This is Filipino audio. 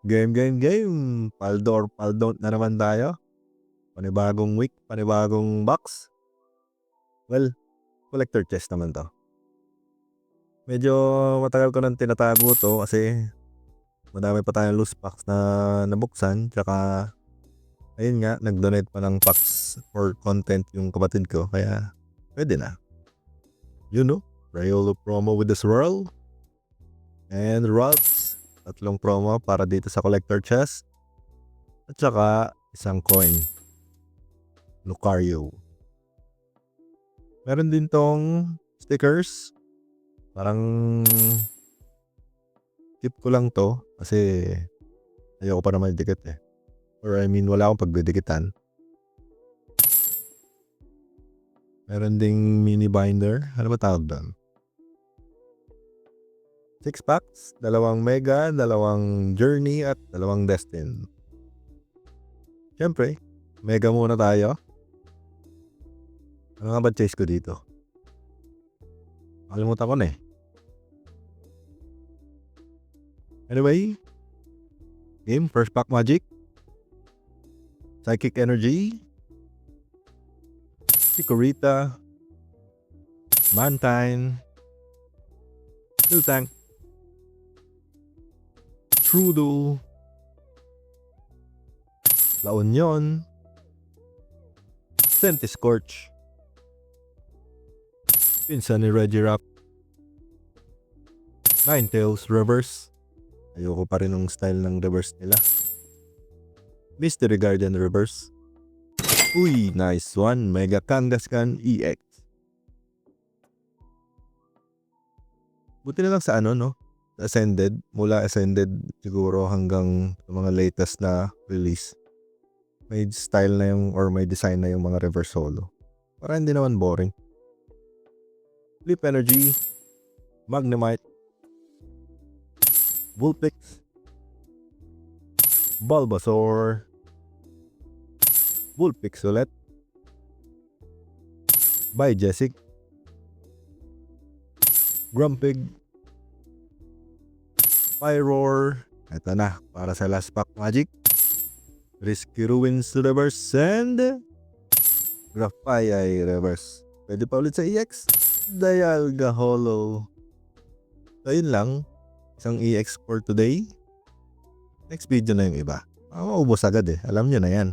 Game. Paldo or Paldont na naman tayo. Panibagong week, panibagong box. Well, collector chest naman 'to. Medyo matagal ko nang tinatago 'to kasi madami pa tayong loose packs na nabuksan, tsaka ayun nga, nag-donate pa ng packs for content yung kapatid ko, kaya puwede na. You know, Rayolo promo with the swirl and Ralphs. 3 promo para dito sa collector chest at saka isang coin. Lucario. Meron din 'tong stickers. Parang keep ko lang 'to kasi ayoko pa naman idikit, eh. Or I mean, wala akong pagdidikitan. Meron ding mini binder. Ano ba tawag do'n? 6 packs, 2 Mega, 2 Journey at 2 Destin. Siyempre, Mega muna tayo. Ano nga ba chase ko dito? Nakalimutan ko na, eh. Anyway, game, first pack magic. Psychic Energy. Chikorita. Mantine. Miltank. Trudeau. La Union. Centiskorch. Pinsan ni Regirock. Ninetales reverse. Ayoko pa rin ng style ng reverse nila. Mystery Garden reverse. Uy, nice one. Mega Kangaskhan EX. Buti na lang sa ano, no? Ascended. Mula Ascended siguro hanggang mga latest na release. May style na yung or may design na yung mga reverse solo. Para hindi naman boring. Flip Energy. Magnemite. Vulpix. Bulbasaur. Vulpix ulit. Bijessic. Grumpig. Pyroar. Ito na, para sa last pack magic. Risky Ruins reverse and Grafaiai reverse. Pwede pa ulit sa EX. Dialga Holo. So yun lang. Isang EX for today. Next video na yung iba. Maubos agad, eh. Alam nyo na yan.